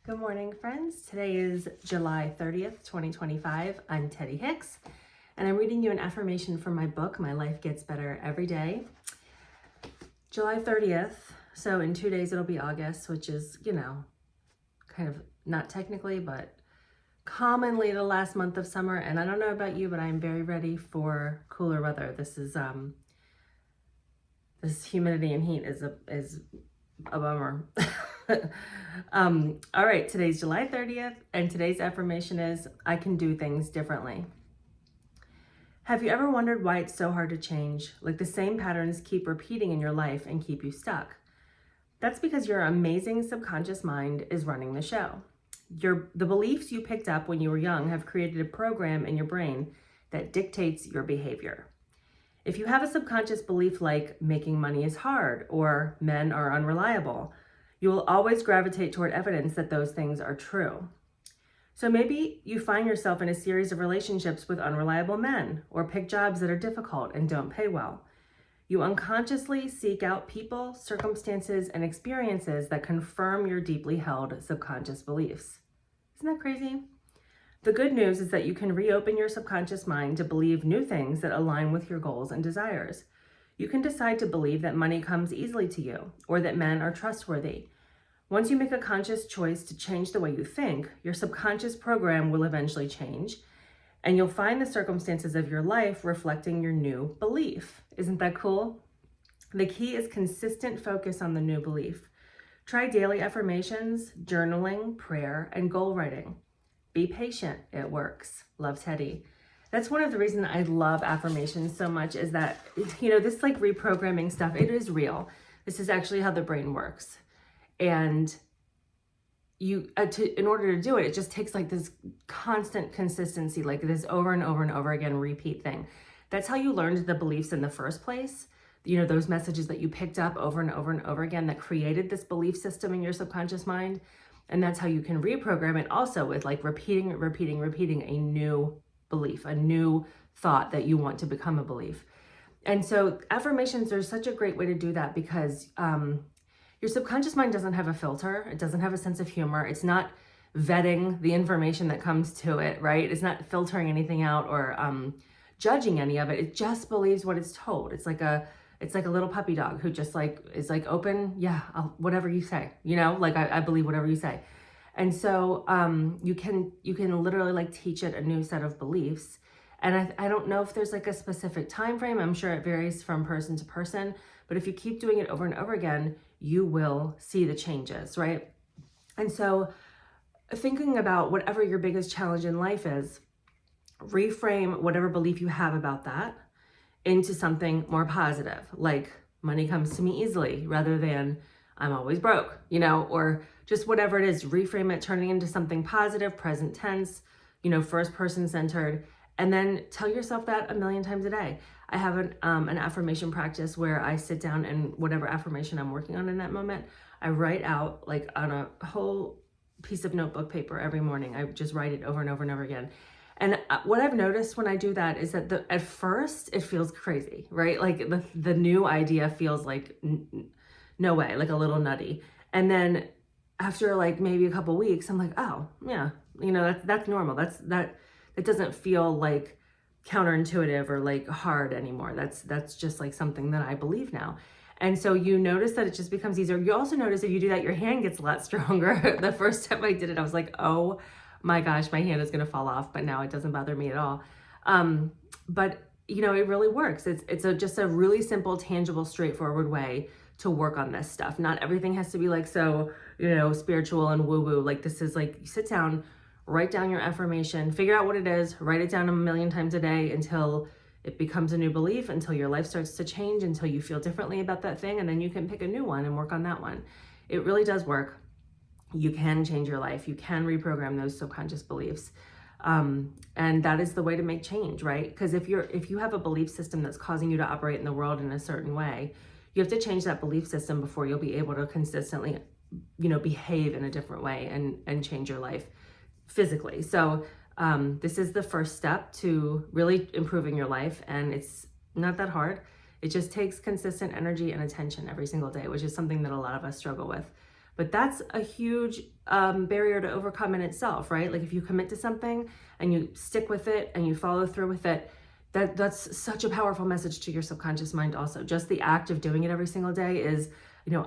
Good morning, friends. Today is July 30th, 2025. I'm Teddy Hicks, and I'm reading you an affirmation from my book, My Life Gets Better Every Day. July 30th, so in 2 days it'll be August, which is, kind of not technically, but commonly the last month of summer. And I don't know about you, but I'm very ready for cooler weather. This humidity and heat is a bummer. All right, today's July 30th, and today's affirmation is, I can do things differently. Have you ever wondered why it's so hard to change? Like the same patterns keep repeating in your life and keep you stuck. That's because your amazing subconscious mind is running the show. The beliefs you picked up when you were young have created a program in your brain that dictates your behavior. If you have a subconscious belief like making money is hard or men are unreliable, you will always gravitate toward evidence that those things are true. So maybe you find yourself in a series of relationships with unreliable men or pick jobs that are difficult and don't pay well. You unconsciously seek out people, circumstances, and experiences that confirm your deeply held subconscious beliefs. Isn't that crazy? The good news is that you can reopen your subconscious mind to believe new things that align with your goals and desires. You can decide to believe that money comes easily to you or that men are trustworthy. Once you make a conscious choice to change the way you think, your subconscious program will eventually change, and you'll find the circumstances of your life reflecting your new belief. Isn't that cool? The key is consistent focus on the new belief. Try daily affirmations, journaling, prayer, and goal writing. Be patient, it works. Love, Teddy. That's one of the reasons I love affirmations so much, is that, this like reprogramming stuff, it is real. This is actually how the brain works. And in order to do it, it just takes like this constant consistency, like this over and over and over again repeat thing. That's how you learned the beliefs in the first place. Those messages that you picked up over and over and over again that created this belief system in your subconscious mind. And that's how you can reprogram it also, with like repeating a new belief, a new thought that you want to become a belief. And so affirmations are such a great way to do that, because your subconscious mind doesn't have a filter. It doesn't have a sense of humor. It's not vetting the information that comes to it, right? It's not filtering anything out or judging any of it. It just believes what it's told. It's like a little puppy dog who just is open. Yeah, whatever you say, I believe whatever you say. And so you can literally teach it a new set of beliefs. And I don't know if there's a specific time frame. I'm sure it varies from person to person, but if you keep doing it over and over again, you will see the changes, right? And so thinking about whatever your biggest challenge in life is, reframe whatever belief you have about that into something more positive, like money comes to me easily, rather than I'm always broke, or just whatever it is. Reframe it, turning into something positive, present tense, first person centered, and then tell yourself that 1,000,000 times a day. I have an affirmation practice where I sit down and whatever affirmation I'm working on in that moment, I write out on a whole piece of notebook paper every morning. I just write it over and over and over again. And what I've noticed when I do that is that at first it feels crazy, right? Like the new idea feels like no way, like a little nutty. And then after maybe a couple weeks, I'm like, oh yeah, that's normal. It doesn't feel like counterintuitive or hard anymore. That's just something that I believe now. And so you notice that it just becomes easier. You also notice if you do that, your hand gets a lot stronger. The first time I did it, I was like, oh my gosh, my hand is going to fall off, but now it doesn't bother me at all. But it really works. It's just a really simple, tangible, straightforward way to work on this stuff. Not everything has to be so, spiritual and woo-woo. This is you sit down, write down your affirmation, figure out what it is, write it down 1,000,000 times a day until it becomes a new belief, until your life starts to change, until you feel differently about that thing, and then you can pick a new one and work on that one. It really does work. You can change your life. You can reprogram those subconscious beliefs. And that is the way to make change, right? Because if you have a belief system that's causing you to operate in the world in a certain way, you have to change that belief system before you'll be able to consistently, behave in a different way and change your life physically. So this is the first step to really improving your life, and it's not that hard. It just takes consistent energy and attention every single day, which is something that a lot of us struggle with. But that's a huge barrier to overcome in itself, right? Like if you commit to something and you stick with it and you follow through with it, that's such a powerful message to your subconscious mind also. Just the act of doing it every single day is,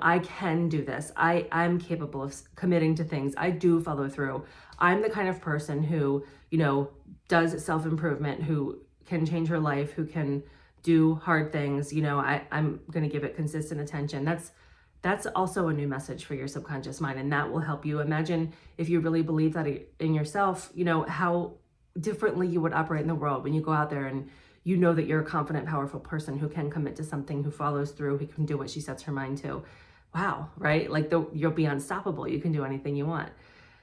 I can do this. I'm capable of committing to things. I do follow through. I'm the kind of person who, does self-improvement, who can change her life, who can do hard things. I'm going to give it consistent attention. That's also a new message for your subconscious mind. And that will help you imagine, if you really believe that in yourself, how differently you would operate in the world when you go out there and you know that you're a confident, powerful person who can commit to something, who follows through, who can do what she sets her mind to. Wow, right? Like you'll be unstoppable. You can do anything you want.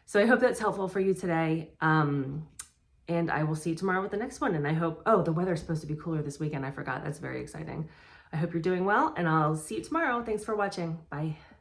So I hope that's helpful for you today. And I will see you tomorrow with the next one. And I hope, the weather's supposed to be cooler this weekend. I forgot. That's very exciting. I hope you're doing well, and I'll see you tomorrow. Thanks for watching. Bye.